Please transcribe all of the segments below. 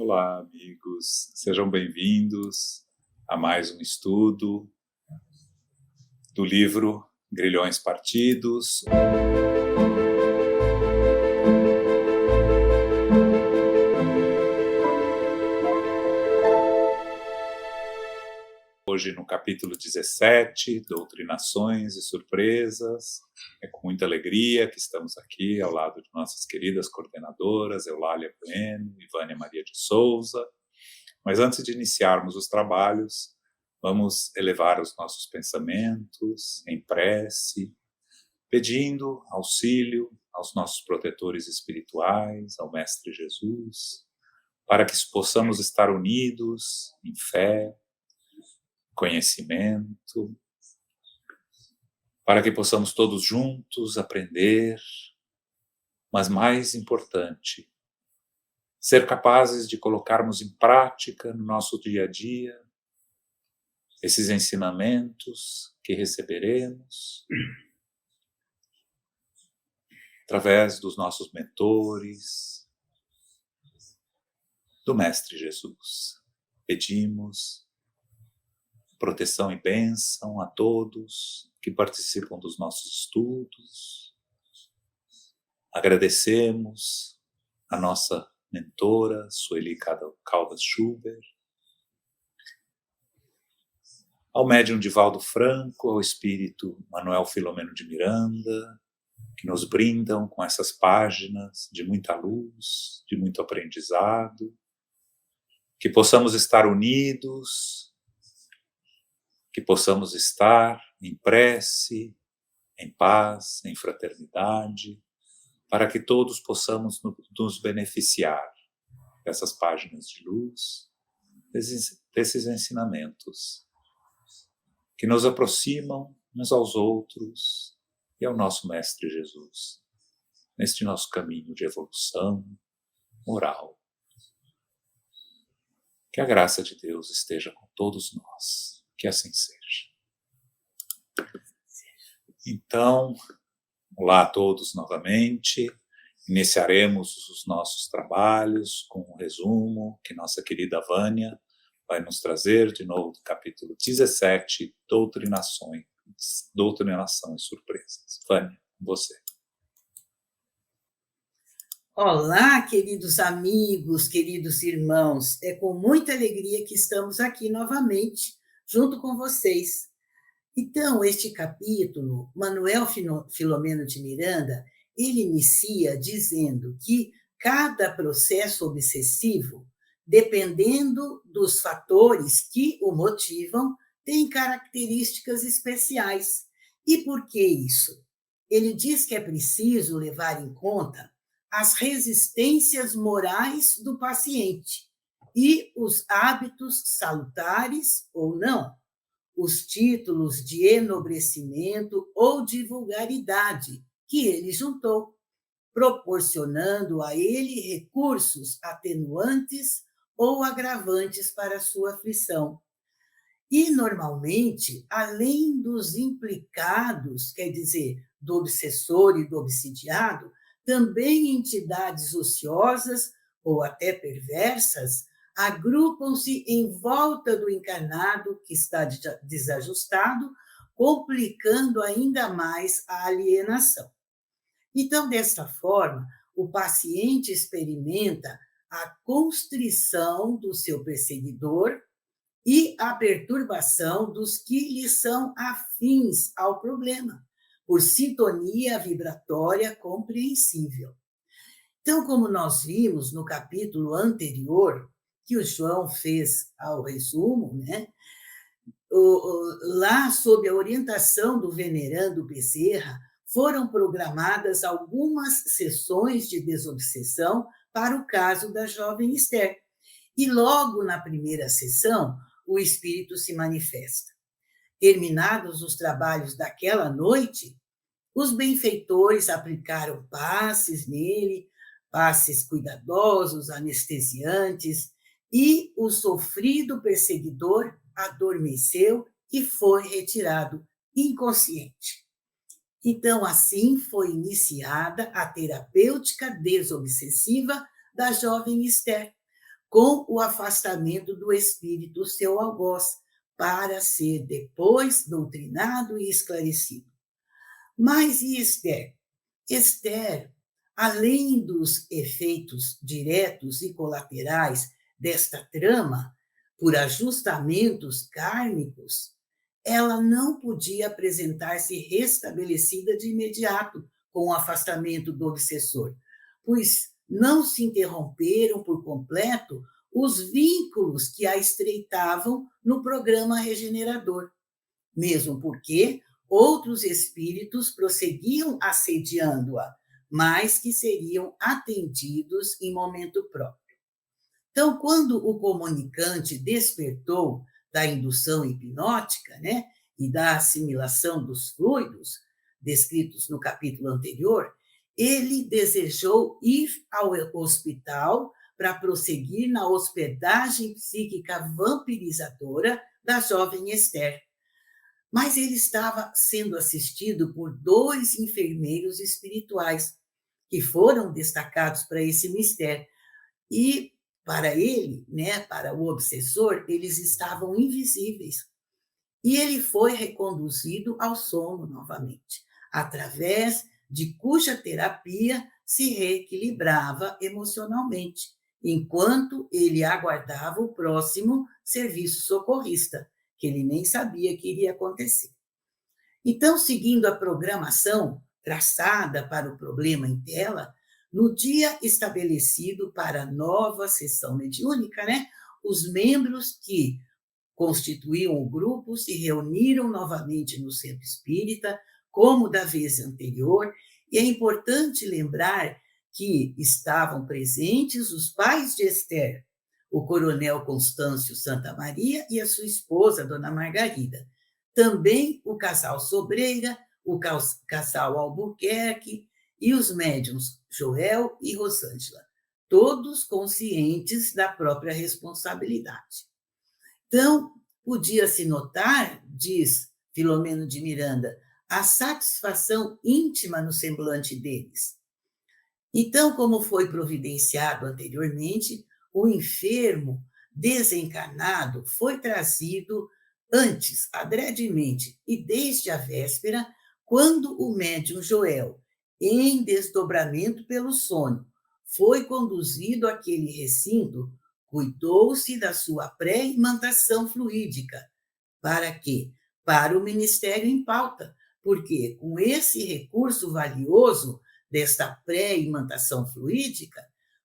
Olá, amigos. Sejam bem-vindos a mais um estudo do livro Grilhões Partidos. Hoje no capítulo 17, Doutrinações e Surpresas. É com muita alegria que estamos aqui ao lado de nossas queridas coordenadoras, Eulália Bueno e Vânia Maria de Souza. Mas antes de iniciarmos os trabalhos, vamos elevar os nossos pensamentos em prece, pedindo auxílio aos nossos protetores espirituais, ao Mestre Jesus, para que possamos estar unidos em fé, conhecimento, para que possamos todos juntos aprender, mas mais importante, ser capazes de colocarmos em prática no nosso dia a dia esses ensinamentos que receberemos através dos nossos mentores, do Mestre Jesus. Pedimos proteção e bênção a todos que participam dos nossos estudos. Agradecemos a nossa mentora, Sueli Caldas Schubert, ao médium Divaldo Franco, ao espírito Manuel Filomeno de Miranda, que nos brindam com essas páginas de muita luz, de muito aprendizado, que possamos estar unidos, que possamos estar em prece, em paz, em fraternidade, para que todos possamos nos beneficiar dessas páginas de luz, desses ensinamentos, que nos aproximam uns aos outros e ao nosso Mestre Jesus, neste nosso caminho de evolução moral. Que a graça de Deus esteja com todos nós. Que assim seja. Então, olá a todos novamente. Iniciaremos os nossos trabalhos com um resumo que nossa querida Vânia vai nos trazer de novo do capítulo 17, Doutrinação e Surpresas. Vânia, com você. Olá, queridos amigos, queridos irmãos. É com muita alegria que estamos aqui novamente junto com vocês. Então, este capítulo, Manuel Filomeno de Miranda, ele inicia dizendo que cada processo obsessivo, dependendo dos fatores que o motivam, tem características especiais. E por que isso? Ele diz que é preciso levar em conta as resistências morais do paciente e os hábitos salutares ou não, os títulos de enobrecimento ou de vulgaridade que ele juntou, proporcionando a ele recursos atenuantes ou agravantes para a sua aflição. E, normalmente, além dos implicados, quer dizer, do obsessor e do obsidiado, também entidades ociosas ou até perversas agrupam-se em volta do encarnado que está desajustado, complicando ainda mais a alienação. Então, desta forma, o paciente experimenta a constrição do seu perseguidor e a perturbação dos que lhe são afins ao problema, por sintonia vibratória compreensível. Então, como nós vimos no capítulo anterior, que o João fez ao resumo, né? Lá, sob a orientação do venerando Bezerra, foram programadas algumas sessões de desobsessão para o caso da jovem Esther. E logo na primeira sessão, o espírito se manifesta. Terminados os trabalhos daquela noite, os benfeitores aplicaram passes nele, passes cuidadosos, anestesiantes, e o sofrido perseguidor adormeceu e foi retirado inconsciente. Então, assim foi iniciada a terapêutica desobsessiva da jovem Esther, com o afastamento do espírito seu algoz, para ser depois doutrinado e esclarecido. Mas e Esther? Esther, além dos efeitos diretos e colaterais desta trama, por ajustamentos kármicos, ela não podia apresentar-se restabelecida de imediato com o afastamento do obsessor, pois não se interromperam por completo os vínculos que a estreitavam no programa regenerador, mesmo porque outros espíritos prosseguiam assediando-a, mas que seriam atendidos em momento próprio. Então, quando o comunicante despertou da indução hipnótica, né, e da assimilação dos fluidos, descritos no capítulo anterior, ele desejou ir ao hospital para prosseguir na hospedagem psíquica vampirizadora da jovem Esther. Mas ele estava sendo assistido por 2 enfermeiros espirituais, que foram destacados para esse mistério. E para ele, né, para o obsessor, eles estavam invisíveis. E ele foi reconduzido ao sono novamente, através de cuja terapia se reequilibrava emocionalmente, enquanto ele aguardava o próximo serviço socorrista, que ele nem sabia que iria acontecer. Então, seguindo a programação traçada para o problema em tela, no dia estabelecido para a nova sessão mediúnica, né, os membros que constituíam o grupo se reuniram novamente no centro espírita, como da vez anterior, e é importante lembrar que estavam presentes os pais de Esther, o coronel Constâncio Santa Maria e a sua esposa, Dona Margarida. Também o casal Sobreira, o casal Albuquerque e os médiuns Joel e Rosângela, todos conscientes da própria responsabilidade. Então, podia-se notar, diz Filomeno de Miranda, a satisfação íntima no semblante deles. Então, como foi providenciado anteriormente, o enfermo desencarnado foi trazido antes, adredemente, e desde a véspera, quando o médium Joel, em desdobramento pelo sono, foi conduzido àquele recinto, cuidou-se da sua pré-imantação fluídica. Para quê? Para o ministério em pauta, porque com esse recurso valioso desta pré-imantação fluídica,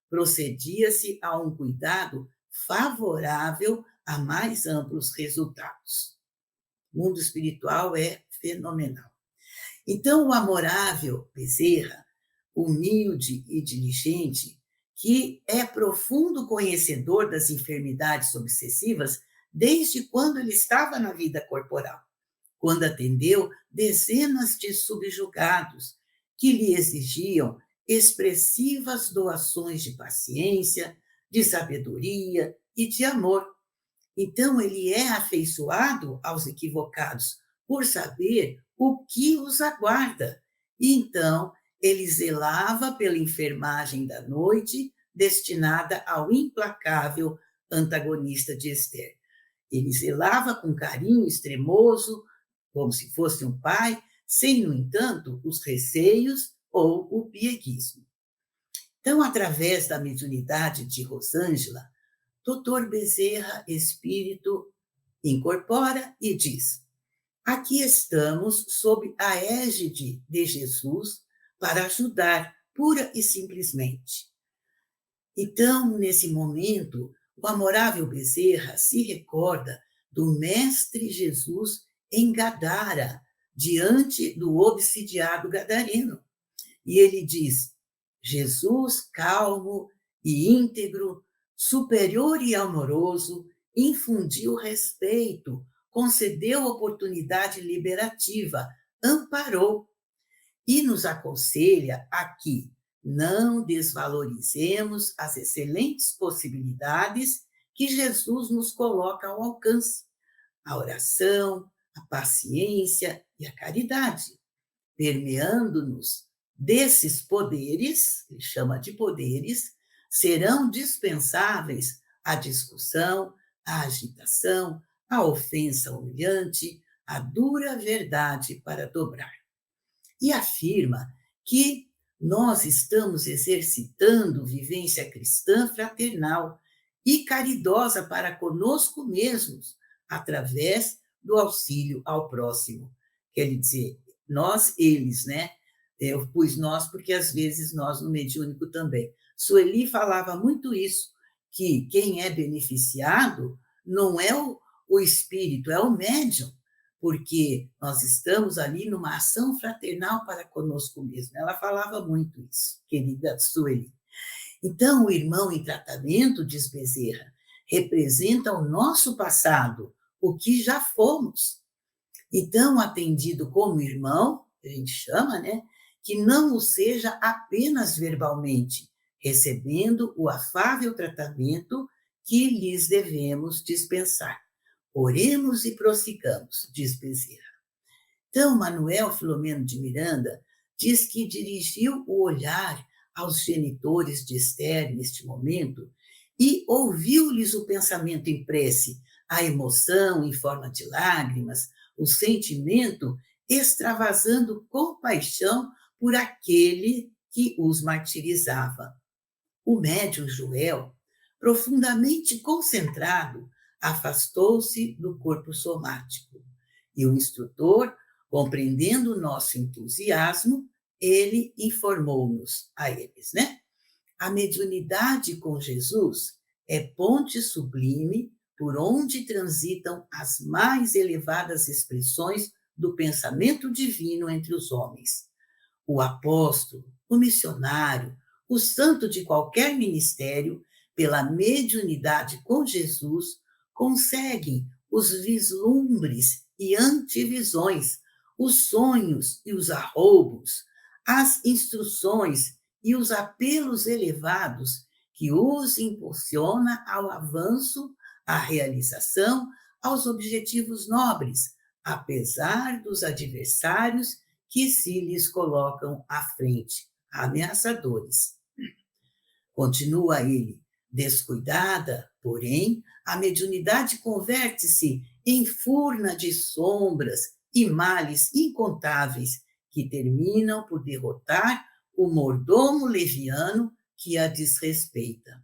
procedia-se a um cuidado favorável a mais amplos resultados. O mundo espiritual é fenomenal. Então, o amorável Bezerra, humilde e diligente, que é profundo conhecedor das enfermidades obsessivas desde quando ele estava na vida corporal, quando atendeu dezenas de subjugados que lhe exigiam expressivas doações de paciência, de sabedoria e de amor. Então, ele é afeiçoado aos equivocados por saber o que os aguarda. E então, ele zelava pela enfermagem da noite, destinada ao implacável antagonista de Esther. Ele zelava com carinho extremoso, como se fosse um pai, sem, no entanto, os receios ou o pieguismo. Então, através da mediunidade de Rosângela, Dr. Bezerra Espírito incorpora e diz: aqui estamos sob a égide de Jesus para ajudar, pura e simplesmente. Então, nesse momento, o amorável Bezerra se recorda do Mestre Jesus em Gadara, diante do obsidiado gadareno. E ele diz: Jesus, calmo e íntegro, superior e amoroso, infundiu respeito, concedeu oportunidade liberativa, amparou e nos aconselha a que não desvalorizemos as excelentes possibilidades que Jesus nos coloca ao alcance: a oração, a paciência e a caridade, permeando-nos desses poderes, ele chama de poderes, serão dispensáveis a discussão, a agitação, a ofensa humilhante, a dura verdade para dobrar. E afirma que nós estamos exercitando vivência cristã fraternal e caridosa para conosco mesmos, através do auxílio ao próximo. Quer dizer, nós, eles, né? Eu pus nós porque às vezes nós no mediúnico também. Sueli falava muito isso, que quem é beneficiado não é o espírito, é o médium, porque nós estamos ali numa ação fraternal para conosco mesmo. Ela falava muito isso, querida Sueli. Então, o irmão em tratamento, diz Bezerra, representa o nosso passado, o que já fomos. Então, atendido como irmão, a gente chama, né? Que não o seja apenas verbalmente, recebendo o afável tratamento que lhes devemos dispensar. Oremos e prossigamos, diz Bezerra. Então, Manuel Filomeno de Miranda diz que dirigiu o olhar aos genitores de Esther neste momento e ouviu-lhes o pensamento em prece, a emoção em forma de lágrimas, o sentimento extravasando compaixão por aquele que os martirizava. O médium Joel, profundamente concentrado, afastou-se do corpo somático. E o instrutor, compreendendo o nosso entusiasmo, ele informou-nos a eles, né? A mediunidade com Jesus é ponte sublime por onde transitam as mais elevadas expressões do pensamento divino entre os homens. O apóstolo, o missionário, o santo de qualquer ministério, pela mediunidade com Jesus, conseguem os vislumbres e antevisões, os sonhos e os arroubos, as instruções e os apelos elevados que os impulsiona ao avanço, à realização, aos objetivos nobres, apesar dos adversários que se lhes colocam à frente, ameaçadores. Continua ele, descuidada, porém, a mediunidade converte-se em furna de sombras e males incontáveis que terminam por derrotar o mordomo leviano que a desrespeita.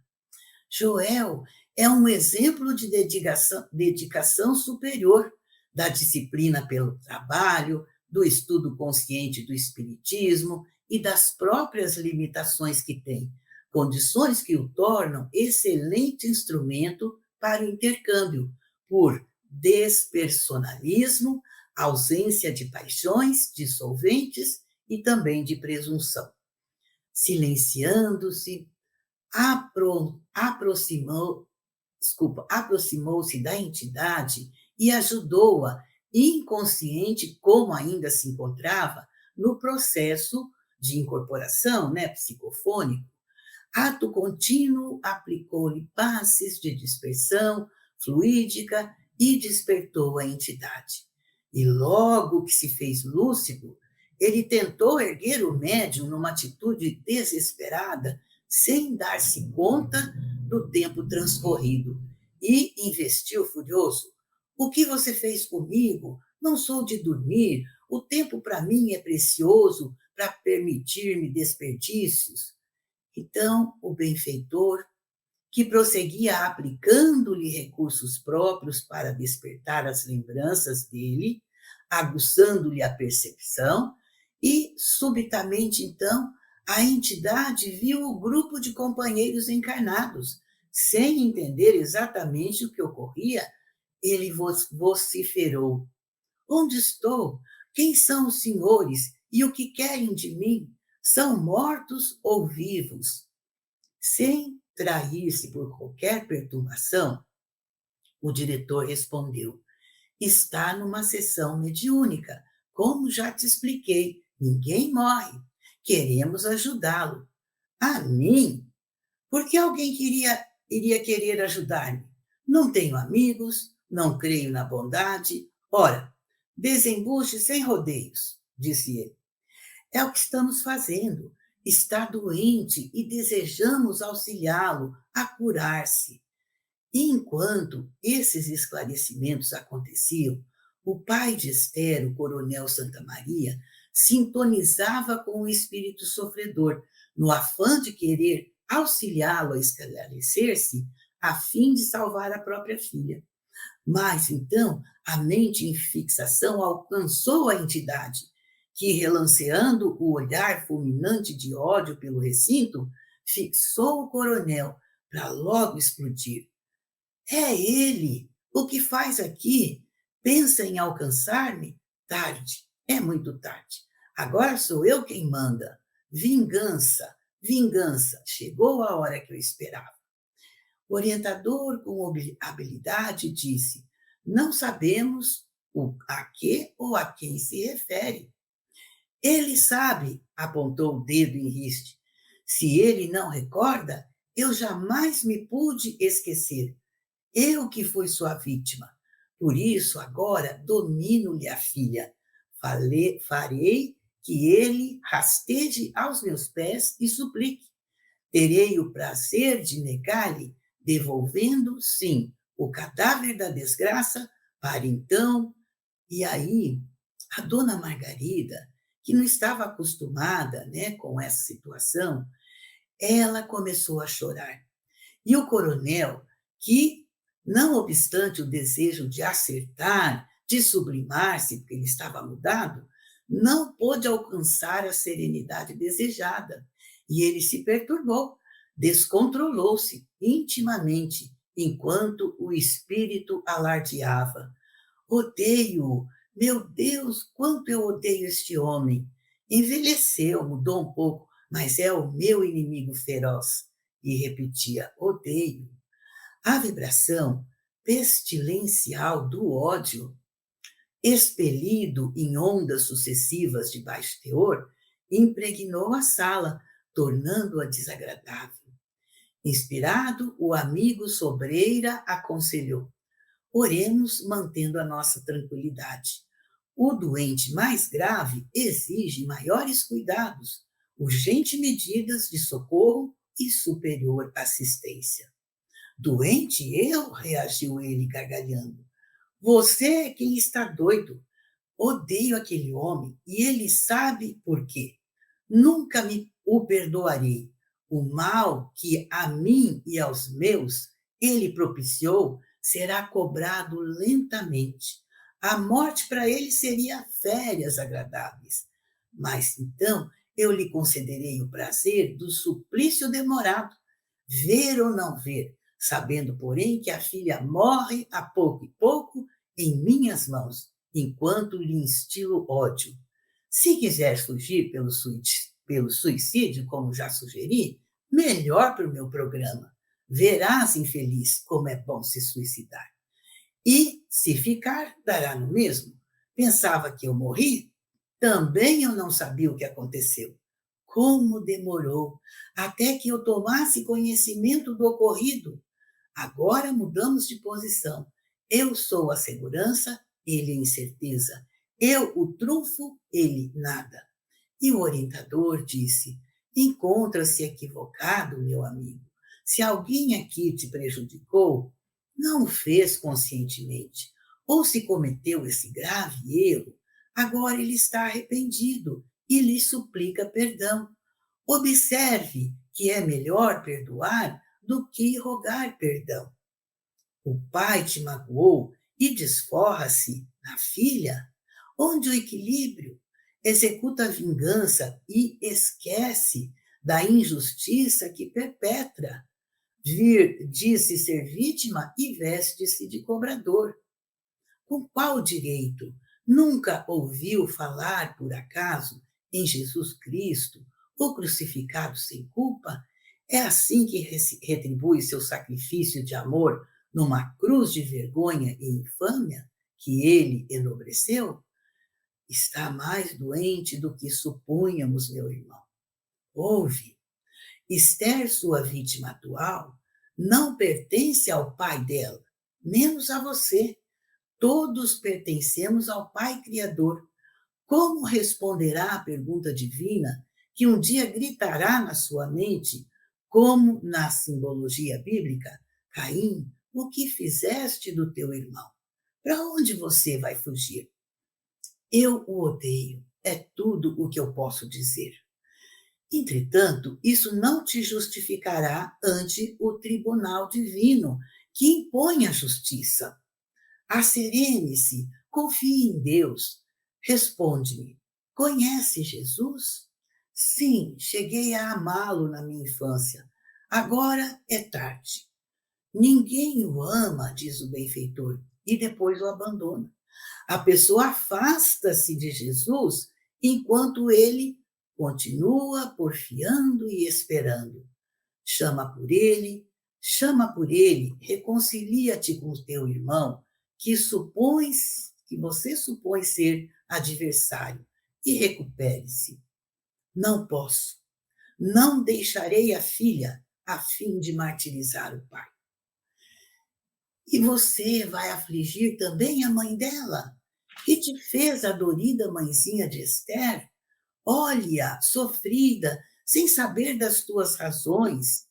Joel é um exemplo de dedicação superior, da disciplina pelo trabalho, do estudo consciente do espiritismo e das próprias limitações que tem, condições que o tornam excelente instrumento para o intercâmbio, por despersonalismo, ausência de paixões dissolventes e também de presunção. Silenciando-se, aproximou-se da entidade e ajudou-a, inconsciente como ainda se encontrava, no processo de incorporação, né, psicofônico. Ato contínuo, aplicou-lhe passes de dispersão fluídica e despertou a entidade. E logo que se fez lúcido, ele tentou erguer o médium numa atitude desesperada, sem dar-se conta do tempo transcorrido, e investiu furioso. O que você fez comigo? Não sou de dormir, o tempo para mim é precioso para permitir-me desperdícios. Então, o benfeitor, que prosseguia aplicando-lhe recursos próprios para despertar as lembranças dele, aguçando-lhe a percepção, e, subitamente, então, a entidade viu o grupo de companheiros encarnados. Sem entender exatamente o que ocorria, ele vociferou: onde estou? Quem são os senhores? E o que querem de mim? São mortos ou vivos? Sem trair-se por qualquer perturbação, o diretor respondeu: está numa sessão mediúnica. Como já te expliquei, ninguém morre. Queremos ajudá-lo. A mim? Por que alguém iria querer ajudar-me? Não tenho amigos, não creio na bondade. Ora, desembuche sem rodeios, disse ele. É o que estamos fazendo. Está doente e desejamos auxiliá-lo a curar-se. E enquanto esses esclarecimentos aconteciam, o pai de Esther, o coronel Santa Maria, sintonizava com o espírito sofredor, no afã de querer auxiliá-lo a esclarecer-se, a fim de salvar a própria filha. Mas então a mente em fixação alcançou a entidade, que, relanceando o olhar fulminante de ódio pelo recinto, fixou o coronel para logo explodir. É ele! O que faz aqui? Pensa em alcançar-me? Tarde, é muito tarde. Agora sou eu quem manda. Vingança, vingança. Chegou a hora que eu esperava. O orientador, com habilidade, disse: não sabemos a que ou a quem se refere. Ele sabe, apontou o dedo em riste. Se ele não recorda, eu jamais me pude esquecer. Eu que fui sua vítima. Por isso, agora domino-lhe a filha. Farei que ele rasteje aos meus pés e suplique. Terei o prazer de negar-lhe, devolvendo, sim, o cadáver da desgraça, para então. E aí, a dona Margarida, que não estava acostumada, né, com essa situação, ela começou a chorar. E o coronel, que, não obstante o desejo de acertar, de sublimar-se, porque ele estava mudado, não pôde alcançar a serenidade desejada. E ele se perturbou, descontrolou-se intimamente, enquanto o espírito alardeava. Odeio, meu Deus, quanto eu odeio este homem. Envelheceu, mudou um pouco, mas é o meu inimigo feroz. E repetia: odeio. A vibração pestilencial do ódio, expelido em ondas sucessivas de baixo teor, impregnou a sala, tornando-a desagradável. Inspirado, o amigo Sobreira aconselhou: oremos mantendo a nossa tranquilidade. O doente mais grave exige maiores cuidados, urgentes medidas de socorro e superior assistência. Doente eu? Reagiu ele, gargalhando. Você é quem está doido. Odeio aquele homem e ele sabe por quê. Nunca me o perdoarei. O mal que a mim e aos meus ele propiciou será cobrado lentamente. A morte para ele seria férias agradáveis. Mas então eu lhe concederei o prazer do suplício demorado, ver ou não ver, sabendo, porém, que a filha morre a pouco e pouco em minhas mãos, enquanto lhe instilo ódio. Se quiser fugir pelo suicídio, como já sugeri, melhor para o meu programa. Verás, infeliz, como é bom se suicidar. E, se ficar, dará no mesmo. Pensava que eu morri? Também eu não sabia o que aconteceu. Como demorou até que eu tomasse conhecimento do ocorrido. Agora mudamos de posição. Eu sou a segurança, ele a incerteza. Eu o trunfo, ele nada. E o orientador disse: encontra-se equivocado, meu amigo. Se alguém aqui te prejudicou, não o fez conscientemente. Ou se cometeu esse grave erro, agora ele está arrependido e lhe suplica perdão. Observe que é melhor perdoar do que rogar perdão. O pai te magoou e desforra-se na filha? Onde o equilíbrio? Executa a vingança e esquece da injustiça que perpetra. Diz-se ser vítima e veste-se de cobrador. Com qual direito? Nunca ouviu falar, por acaso, em Jesus Cristo, o crucificado sem culpa? É assim que retribui seu sacrifício de amor numa cruz de vergonha e infâmia que ele enobreceu? Está mais doente do que supunhamos, meu irmão. Ouve, Esther, sua vítima atual, não pertence ao pai dela, menos a você. Todos pertencemos ao Pai Criador. Como responderá à pergunta divina que um dia gritará na sua mente, como na simbologia bíblica, Caim, o que fizeste do teu irmão? Para onde você vai fugir? Eu o odeio, é tudo o que eu posso dizer. Entretanto, isso não te justificará ante o tribunal divino, que impõe a justiça. Asserene-se, confie em Deus. Responde-me, conhece Jesus? Sim, cheguei a amá-lo na minha infância. Agora é tarde. Ninguém o ama, diz o benfeitor, e depois o abandona. A pessoa afasta-se de Jesus enquanto ele continua porfiando e esperando. Chama por ele, reconcilia-te com o teu irmão, que você supõe ser adversário, e recupere-se. Não posso. Não deixarei a filha a fim de martirizar o pai. E você vai afligir também a mãe dela, que te fez a dorida mãezinha de Esther? Olha, sofrida, sem saber das tuas razões.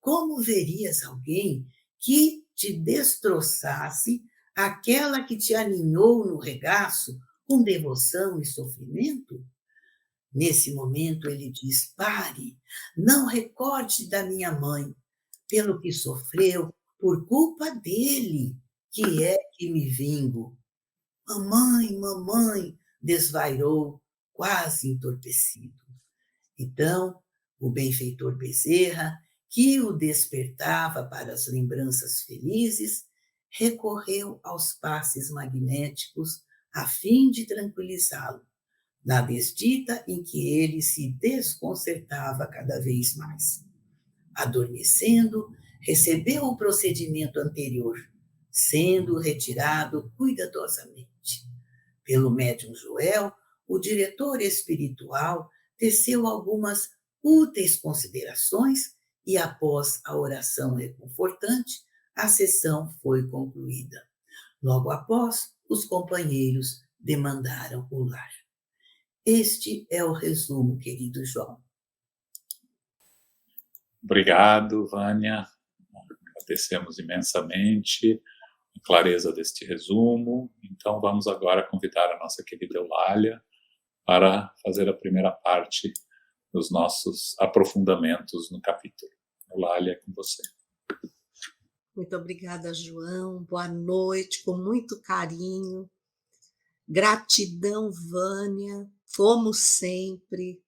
Como verias alguém que te destroçasse aquela que te aninhou no regaço com devoção e sofrimento? Nesse momento ele diz: pare, não recorde da minha mãe, pelo que sofreu por culpa dele, que é que me vingo. Mamãe, mamãe, desvairou, quase entorpecido. Então, o benfeitor Bezerra, que o despertava para as lembranças felizes, recorreu aos passes magnéticos a fim de tranquilizá-lo, na desdita em que ele se desconcertava cada vez mais. Adormecendo, recebeu o procedimento anterior, sendo retirado cuidadosamente. Pelo médium Joel, o diretor espiritual teceu algumas úteis considerações e, após a oração reconfortante, a sessão foi concluída. Logo após, os companheiros demandaram o lar. Este é o resumo, querido João. Obrigado, Vânia. Agradecemos imensamente a clareza deste resumo. Então, vamos agora convidar a nossa querida Eulália para fazer a primeira parte dos nossos aprofundamentos no capítulo. Eulália, é com você. Muito obrigada, João. Boa noite, com muito carinho. Gratidão, Vânia, como sempre,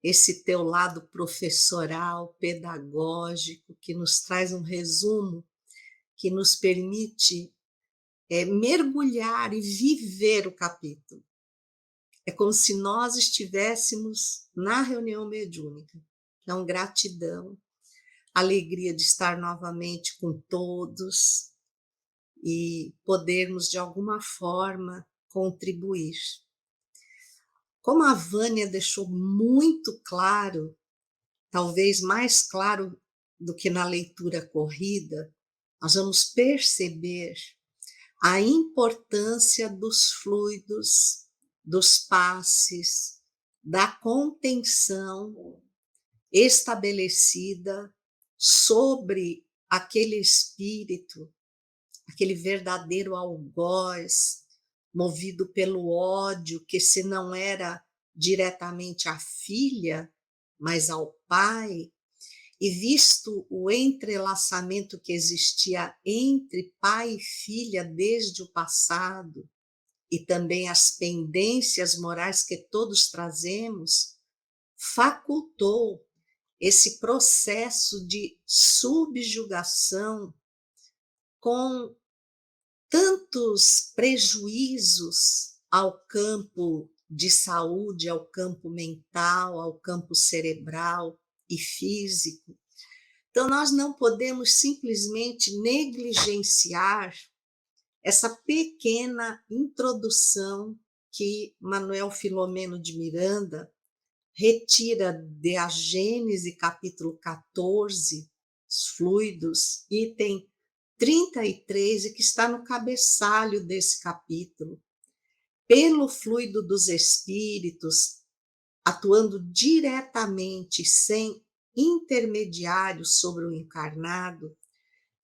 esse teu lado professoral, pedagógico, que nos traz um resumo, que nos permite mergulhar e viver o capítulo. É como se nós estivéssemos na reunião mediúnica. Então, gratidão, alegria de estar novamente com todos e podermos, de alguma forma, contribuir. Como a Vânia deixou muito claro, talvez mais claro do que na leitura corrida, nós vamos perceber a importância dos fluidos, dos passes, da contenção estabelecida sobre aquele espírito, aquele verdadeiro algoz, movido pelo ódio, que se não era diretamente à filha, mas ao pai, e visto o entrelaçamento que existia entre pai e filha desde o passado, e também as pendências morais que todos trazemos, facultou esse processo de subjugação com tantos prejuízos ao campo de saúde, ao campo mental, ao campo cerebral e físico. Então, nós não podemos simplesmente negligenciar essa pequena introdução que Manuel Filomeno de Miranda retira de A Gênese, capítulo 14, os fluidos, item 33, e que está no cabeçalho desse capítulo. Pelo fluido dos espíritos, atuando diretamente, sem intermediário sobre o encarnado,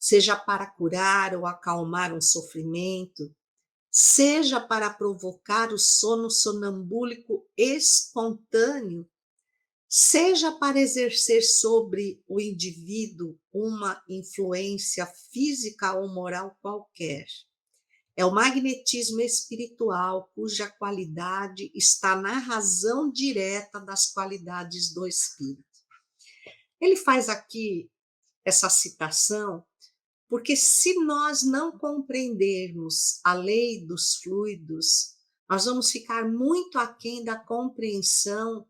seja para curar ou acalmar um sofrimento, seja para provocar o sono sonambúlico espontâneo, seja para exercer sobre o indivíduo uma influência física ou moral qualquer. É o magnetismo espiritual cuja qualidade está na razão direta das qualidades do espírito. Ele faz aqui essa citação porque se nós não compreendermos a lei dos fluidos, nós vamos ficar muito aquém da compreensão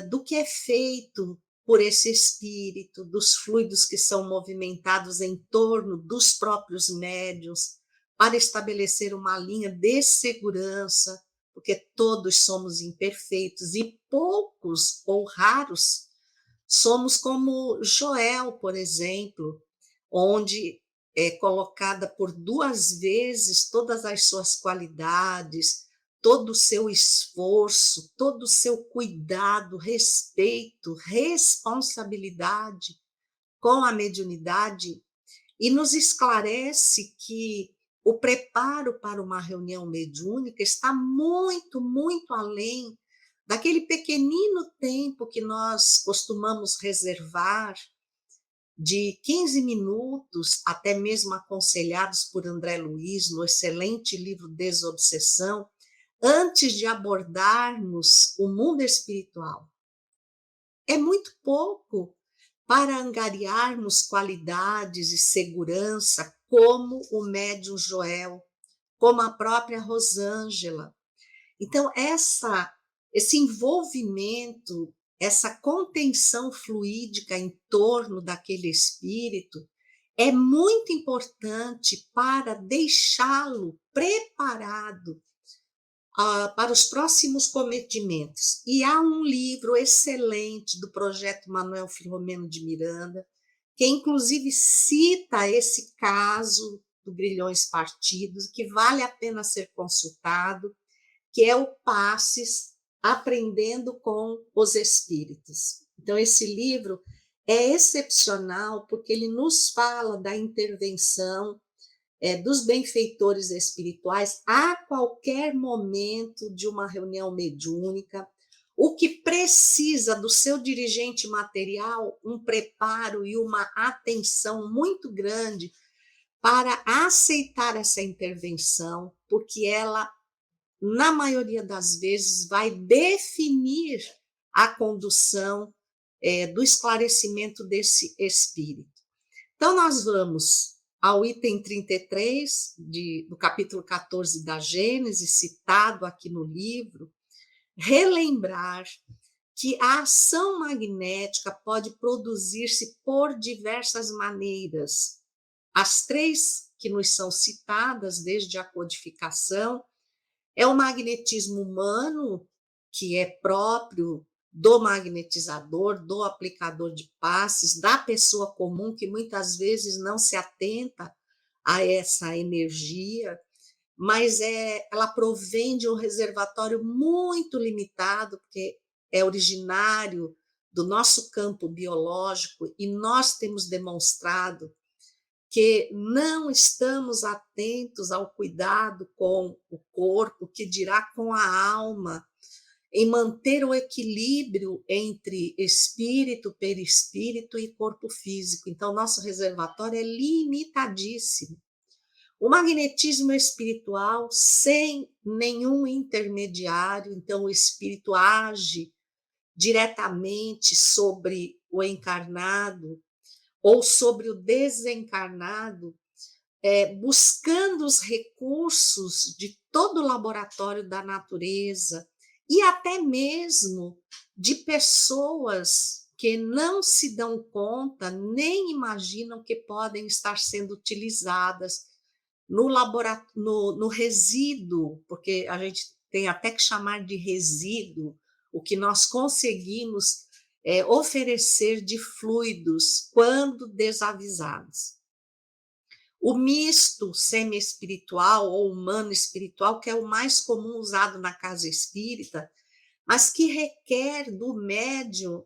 do que é feito por esse espírito, dos fluidos que são movimentados em torno dos próprios médiuns, para estabelecer uma linha de segurança, porque todos somos imperfeitos e poucos ou raros somos como Joel, por exemplo, onde é colocada por 2 vezes todas as suas qualidades, todo o seu esforço, todo o seu cuidado, respeito, responsabilidade com a mediunidade, e nos esclarece que o preparo para uma reunião mediúnica está muito, muito além daquele pequenino tempo que nós costumamos reservar, de 15 minutos, até mesmo aconselhados por André Luiz, no excelente livro Desobsessão, antes de abordarmos o mundo espiritual. É muito pouco para angariarmos qualidades e segurança como o médium Joel, como a própria Rosângela. Então, esse envolvimento, essa contenção fluídica em torno daquele espírito é muito importante para deixá-lo preparado para os próximos cometimentos. E há um livro excelente do projeto Manuel Filomeno de Miranda, que inclusive cita esse caso do Grilhões Partidos, que vale a pena ser consultado, que é o Passes, Aprendendo com os Espíritos. Então, esse livro é excepcional porque ele nos fala da intervenção dos benfeitores espirituais a qualquer momento de uma reunião mediúnica, o que precisa do seu dirigente material, um preparo e uma atenção muito grande para aceitar essa intervenção, porque ela, na maioria das vezes, vai definir a condução do esclarecimento desse espírito. Então, nós vamos ao item 33 do capítulo 14 da Gênesis, citado aqui no livro, relembrar que a ação magnética pode produzir-se por diversas maneiras. As 3 que nos são citadas desde a codificação é o magnetismo humano, que é próprio do magnetizador, do aplicador de passes, da pessoa comum, que muitas vezes não se atenta a essa energia, mas ela provém de um reservatório muito limitado, porque é originário do nosso campo biológico, e nós temos demonstrado que não estamos atentos ao cuidado com o corpo, que dirá com a alma, em manter o equilíbrio entre espírito, perispírito e corpo físico. Então, nosso reservatório é limitadíssimo. O magnetismo espiritual, sem nenhum intermediário, então o espírito age diretamente sobre o encarnado ou sobre o desencarnado, buscando os recursos de todo o laboratório da natureza, e até mesmo de pessoas que não se dão conta, nem imaginam que podem estar sendo utilizadas no laboratório, no resíduo, porque a gente tem até que chamar de resíduo o que nós conseguimos oferecer de fluidos quando desavisados. O misto semi-espiritual ou humano-espiritual, que é o mais comum usado na casa espírita, mas que requer do médium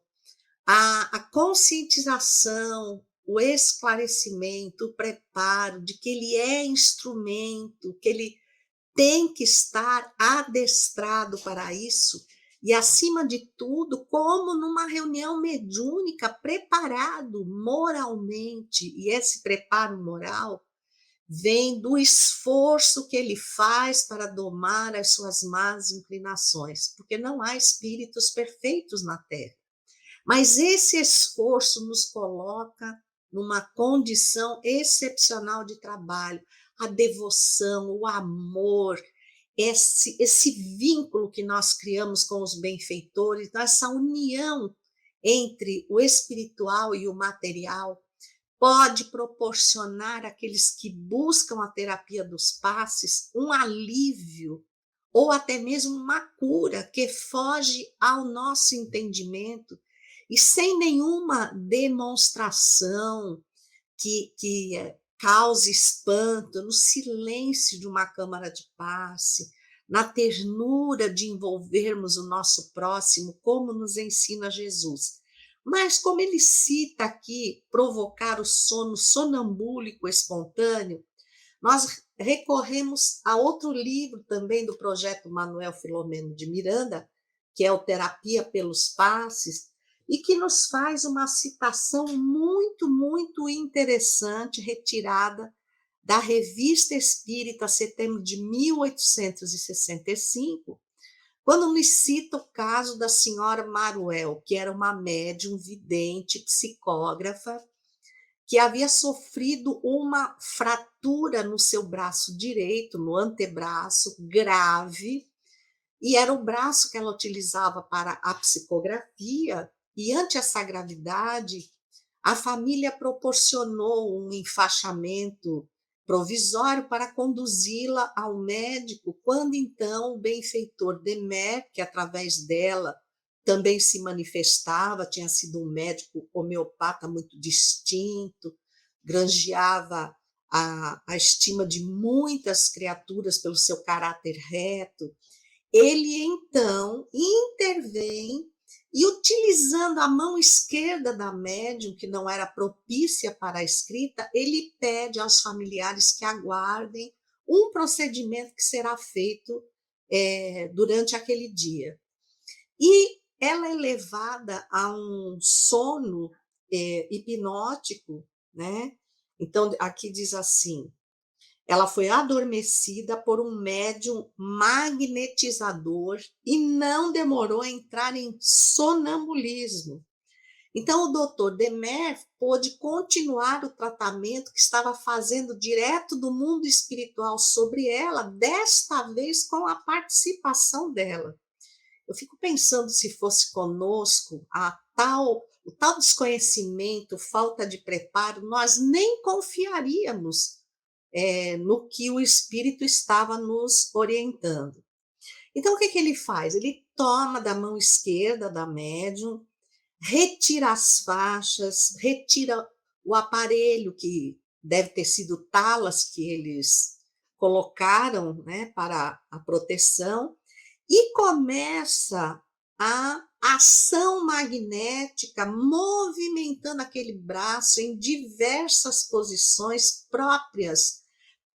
a conscientização, o esclarecimento, o preparo de que ele é instrumento, que ele tem que estar adestrado para isso, e, acima de tudo, como numa reunião mediúnica, preparado moralmente, e esse preparo moral vem do esforço que ele faz para domar as suas más inclinações, porque não há espíritos perfeitos na Terra. Mas esse esforço nos coloca numa condição excepcional de trabalho, a devoção, o amor, esse vínculo que nós criamos com os benfeitores, essa união entre o espiritual e o material, pode proporcionar àqueles que buscam a terapia dos passes um alívio ou até mesmo uma cura que foge ao nosso entendimento e sem nenhuma demonstração que cause espanto, no silêncio de uma câmara de passe, na ternura de envolvermos o nosso próximo, como nos ensina Jesus. Mas, como ele cita aqui, provocar o sono sonambúlico espontâneo, nós recorremos a outro livro também do projeto Manuel Filomeno de Miranda, que é o Terapia pelos Passes, e que nos faz uma citação muito, muito interessante, retirada da Revista Espírita, setembro de 1865, quando nos cita o caso da senhora Maruel, que era uma médium vidente, psicógrafa, que havia sofrido uma fratura no seu braço direito, no antebraço, grave, e era o braço que ela utilizava para a psicografia, e ante essa gravidade, a família proporcionou um enfaixamento provisório para conduzi-la ao médico, quando então o benfeitor Demer, que através dela também se manifestava, tinha sido um médico homeopata muito distinto, granjeava a estima de muitas criaturas pelo seu caráter reto, ele então intervém e, utilizando a mão esquerda da médium, que não era propícia para a escrita, ele pede aos familiares que aguardem um procedimento que será feito durante aquele dia. E ela é levada a um sono hipnótico, né? Então, aqui diz assim: ela foi adormecida por um médium magnetizador e não demorou a entrar em sonambulismo. Então, o doutor Demer pôde continuar o tratamento que estava fazendo direto do mundo espiritual sobre ela, desta vez com a participação dela. Eu fico pensando, se fosse conosco o tal desconhecimento, falta de preparo, nós nem confiaríamos no que o espírito estava nos orientando. Então, o que ele faz? Ele toma da mão esquerda da médium, retira as faixas, retira o aparelho, que deve ter sido talas que eles colocaram, né, para a proteção, e começa a ação magnética, movimentando aquele braço em diversas posições próprias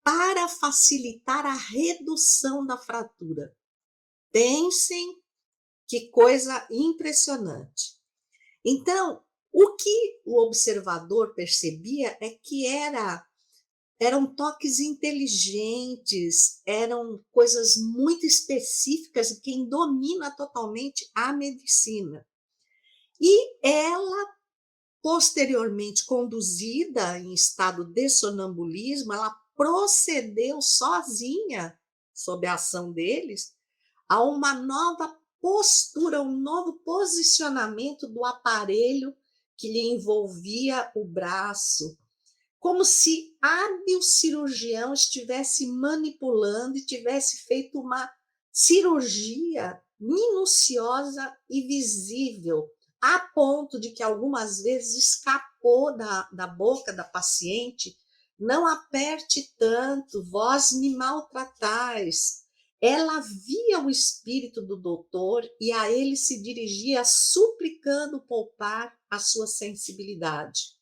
para facilitar a redução da fratura. Pensem que coisa impressionante. Então, o que o observador percebia é que eram toques inteligentes, eram coisas muito específicas de quem domina totalmente a medicina. E ela, posteriormente conduzida em estado de sonambulismo, ela procedeu sozinha, sob a ação deles, a uma nova postura, um novo posicionamento do aparelho que lhe envolvia o braço, como se hábil cirurgião estivesse manipulando e tivesse feito uma cirurgia minuciosa e visível, a ponto de que algumas vezes escapou da boca da paciente: não aperte tanto, vós me maltratais. Ela via o espírito do doutor e a ele se dirigia suplicando poupar a sua sensibilidade.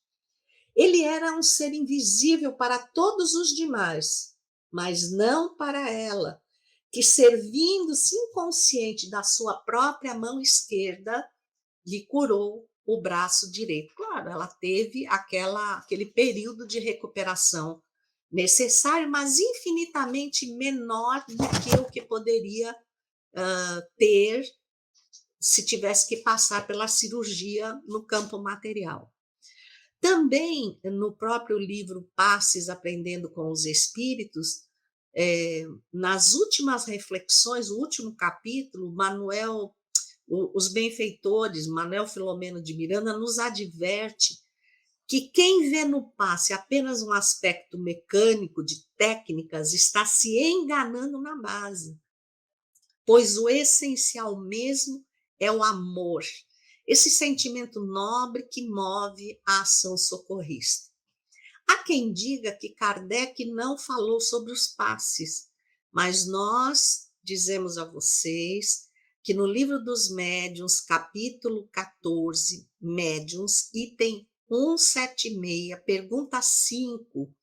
Ele era um ser invisível para todos os demais, mas não para ela, que, servindo-se inconsciente da sua própria mão esquerda, lhe curou o braço direito. Claro, ela teve aquele período de recuperação necessário, mas infinitamente menor do que o que poderia ter se tivesse que passar pela cirurgia no campo material. Também, no próprio livro Passes Aprendendo com os Espíritos, nas últimas reflexões, o último capítulo, os benfeitores, Manuel Filomeno de Miranda, nos adverte que quem vê no passe apenas um aspecto mecânico de técnicas está se enganando na base, pois o essencial mesmo é o amor, esse sentimento nobre que move a ação socorrista. Há quem diga que Kardec não falou sobre os passes, mas nós dizemos a vocês que no Livro dos Médiuns, capítulo 14, Médiuns, item 176, pergunta 5,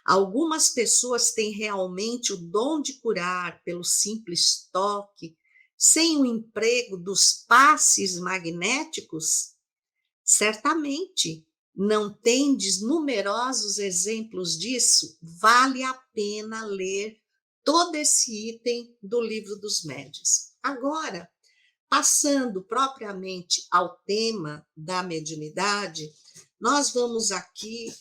algumas pessoas têm realmente o dom de curar pelo simples toque, sem o emprego dos passes magnéticos? Certamente, não tendes numerosos exemplos disso? Vale a pena ler todo esse item do Livro dos Médiuns. Agora, passando propriamente ao tema da mediunidade, nós vamos aqui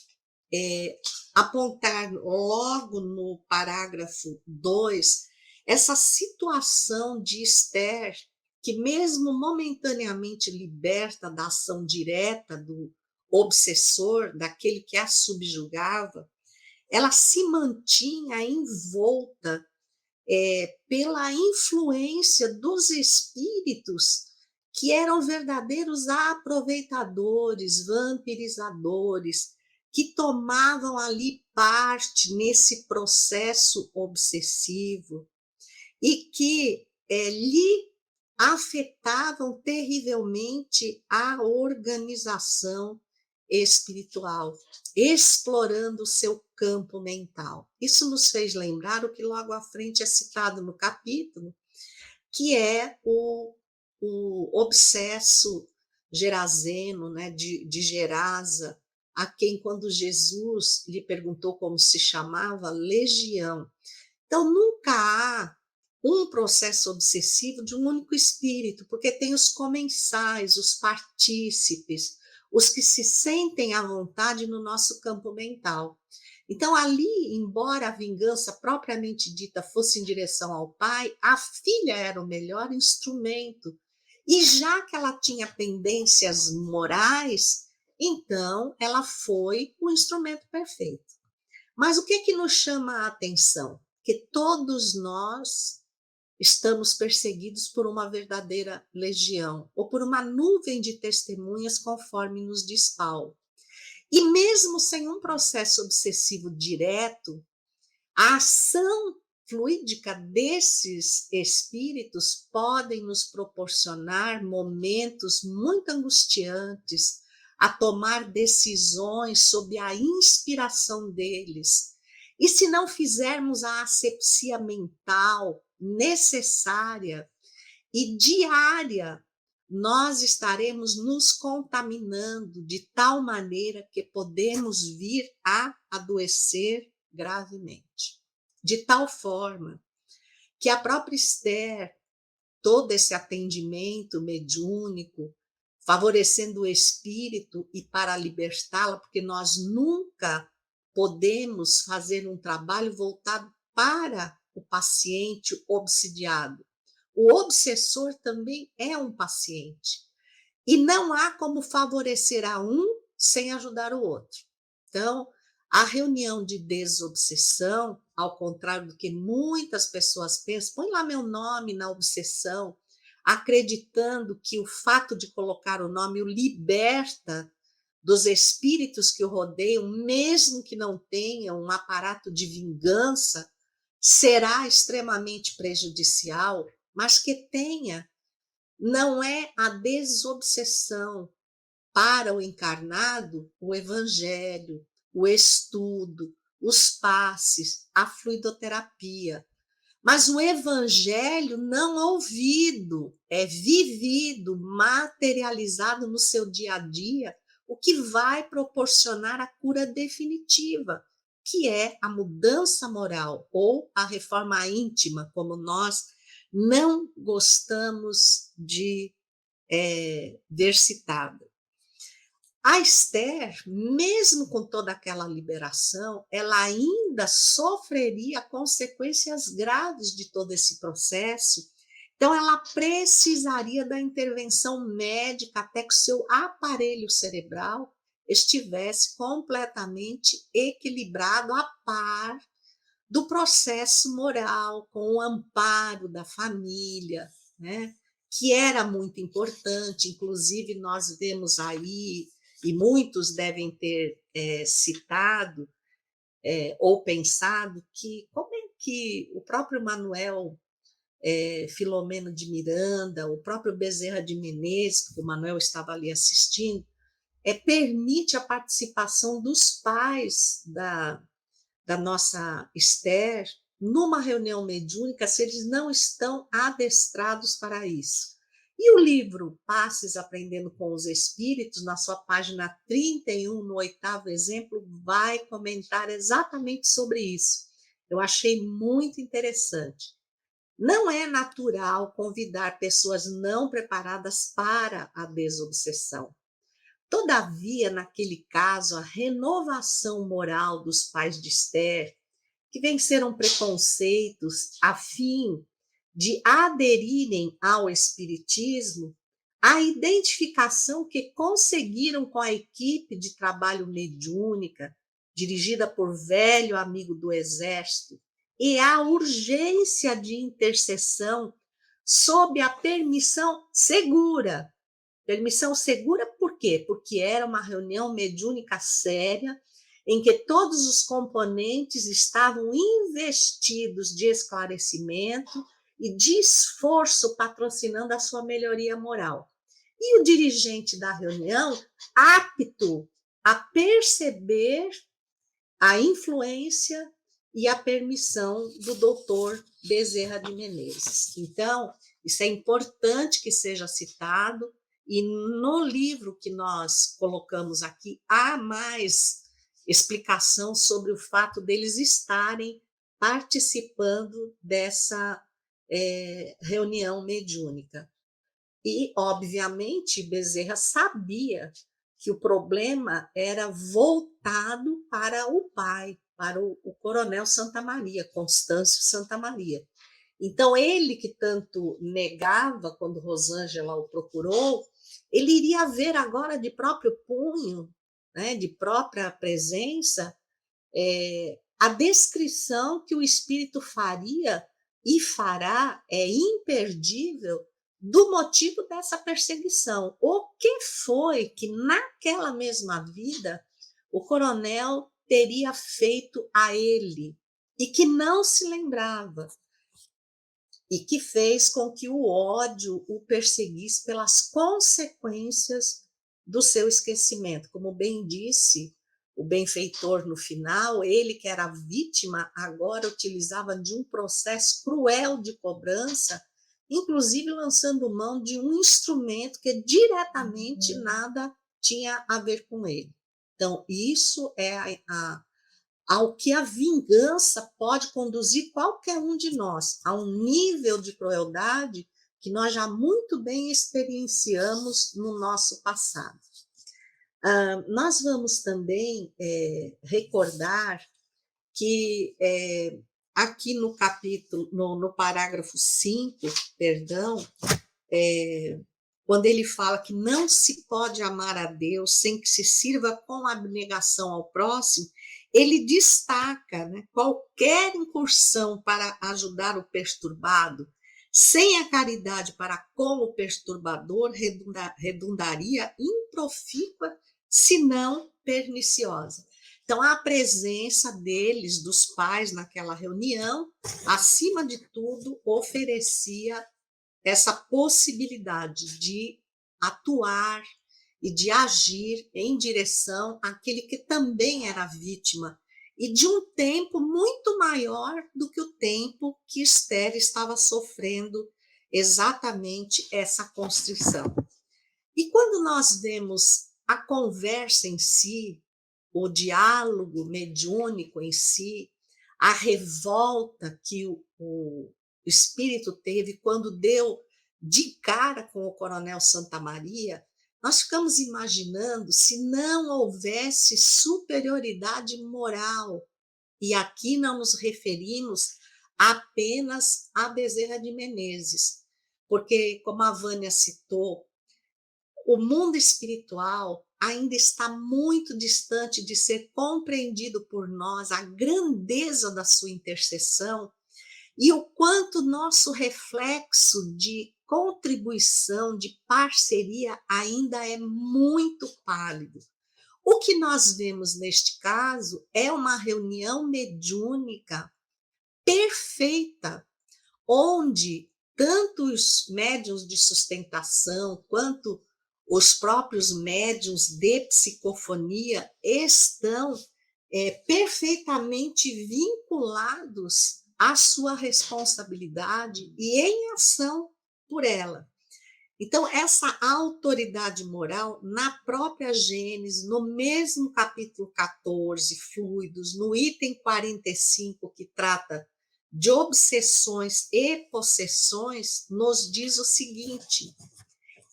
apontar logo no parágrafo 2 essa situação de Esther, que mesmo momentaneamente liberta da ação direta do obsessor, daquele que a subjugava, ela se mantinha envolta pela influência dos espíritos que eram verdadeiros aproveitadores, vampirizadores, que tomavam ali parte nesse processo obsessivo e que lhe afetavam terrivelmente a organização espiritual, explorando o seu campo mental. Isso nos fez lembrar o que logo à frente é citado no capítulo, que é o obsesso gerazeno, né, de Gerasa, a quem, quando Jesus lhe perguntou como se chamava, Legião. Então, nunca há um processo obsessivo de um único espírito, porque tem os comensais, os partícipes, os que se sentem à vontade no nosso campo mental. Então, ali, embora a vingança propriamente dita fosse em direção ao pai, a filha era o melhor instrumento. E já que ela tinha pendências morais, então ela foi o instrumento perfeito. Mas o que nos chama a atenção? Que todos nós estamos perseguidos por uma verdadeira legião, ou por uma nuvem de testemunhas, conforme nos diz Paulo. E mesmo sem um processo obsessivo direto, a ação fluídica desses espíritos podem nos proporcionar momentos muito angustiantes, a tomar decisões sob a inspiração deles. E se não fizermos a asepsia mental necessária e diária, nós estaremos nos contaminando de tal maneira que podemos vir a adoecer gravemente. De tal forma que a própria Esther, todo esse atendimento mediúnico, favorecendo o espírito e para libertá-la, porque nós nunca podemos fazer um trabalho voltado para o paciente obsidiado. O obsessor também é um paciente. E não há como favorecer a um sem ajudar o outro. Então, a reunião de desobsessão, ao contrário do que muitas pessoas pensam, põe lá meu nome na obsessão, acreditando que o fato de colocar o nome o liberta dos espíritos que o rodeiam, mesmo que não tenham um aparato de vingança, será extremamente prejudicial, mas que tenha. Não é a desobsessão para o encarnado o evangelho, o estudo, os passes, a fluidoterapia. Mas o evangelho não ouvido, é vivido, materializado no seu dia a dia, o que vai proporcionar a cura definitiva, que é a mudança moral ou a reforma íntima, como nós não gostamos de ver citada. A Esther, mesmo com toda aquela liberação, ela ainda sofreria consequências graves de todo esse processo. Então, ela precisaria da intervenção médica até que o seu aparelho cerebral estivesse completamente equilibrado a par do processo moral, com o amparo da família, né? Que era muito importante. Inclusive, nós vemos aí, e muitos devem ter citado ou pensado, que como é que o próprio Manuel Filomeno de Miranda, o próprio Bezerra de Menezes, porque o Manuel estava ali assistindo, permite a participação dos pais da nossa Esther numa reunião mediúnica se eles não estão adestrados para isso. E o livro Passes Aprendendo com os Espíritos, na sua página 31, no 8º exemplo, vai comentar exatamente sobre isso. Eu achei muito interessante. Não é natural convidar pessoas não preparadas para a desobsessão. Todavia, naquele caso, a renovação moral dos pais de Esther, que venceram preconceitos a fim de aderirem ao Espiritismo, a identificação que conseguiram com a equipe de trabalho mediúnica, dirigida por velho amigo do Exército, e a urgência de intercessão sob a permissão segura. Permissão segura por quê? Porque era uma reunião mediúnica séria, em que todos os componentes estavam investidos de esclarecimento e de esforço patrocinando a sua melhoria moral. E o dirigente da reunião, apto a perceber a influência e a permissão do doutor Bezerra de Menezes. Então, isso é importante que seja citado, e no livro que nós colocamos aqui, há mais explicação sobre o fato deles estarem participando dessa reunião mediúnica. E, obviamente, Bezerra sabia que o problema era voltado para o pai, para o coronel Santa Maria, Constâncio Santa Maria. Então, ele que tanto negava quando Rosângela o procurou, ele iria ver agora de próprio punho, né, de própria presença, a descrição que o espírito faria e fará, é imperdível, do motivo dessa perseguição. O que foi que, naquela mesma vida, o coronel teria feito a ele e que não se lembrava, e que fez com que o ódio o perseguisse pelas consequências do seu esquecimento. Como bem disse o benfeitor no final, ele que era vítima agora utilizava de um processo cruel de cobrança, inclusive lançando mão de um instrumento que diretamente nada tinha a ver com ele. Então, isso é ao que a vingança pode conduzir qualquer um de nós, a um nível de crueldade que nós já muito bem experienciamos no nosso passado. Nós vamos também recordar que aqui no capítulo, no parágrafo 5, quando ele fala que não se pode amar a Deus sem que se sirva com abnegação ao próximo, ele destaca, né, qualquer incursão para ajudar o perturbado, sem a caridade para com o perturbador, redundaria improfícua, se não perniciosa. Então, a presença deles, dos pais, naquela reunião, acima de tudo, oferecia essa possibilidade de atuar e de agir em direção àquele que também era vítima, e de um tempo muito maior do que o tempo que Esther estava sofrendo exatamente essa constrição. E quando nós vemos a conversa em si, o diálogo mediúnico em si, a revolta que o espírito teve quando deu de cara com o coronel Santa Maria, nós ficamos imaginando se não houvesse superioridade moral. E aqui não nos referimos apenas a Bezerra de Menezes, porque, como a Vânia citou, o mundo espiritual ainda está muito distante de ser compreendido por nós, a grandeza da sua intercessão e o quanto nosso reflexo de contribuição, de parceria ainda é muito pálido. O que nós vemos neste caso é uma reunião mediúnica perfeita, onde tanto os médiuns de sustentação quanto os próprios médiuns de psicofonia estão perfeitamente vinculados à sua responsabilidade e em ação por ela. Então, essa autoridade moral, na própria Gênesis, no mesmo capítulo 14, Fluidos, no item 45, que trata de obsessões e possessões, nos diz o seguinte: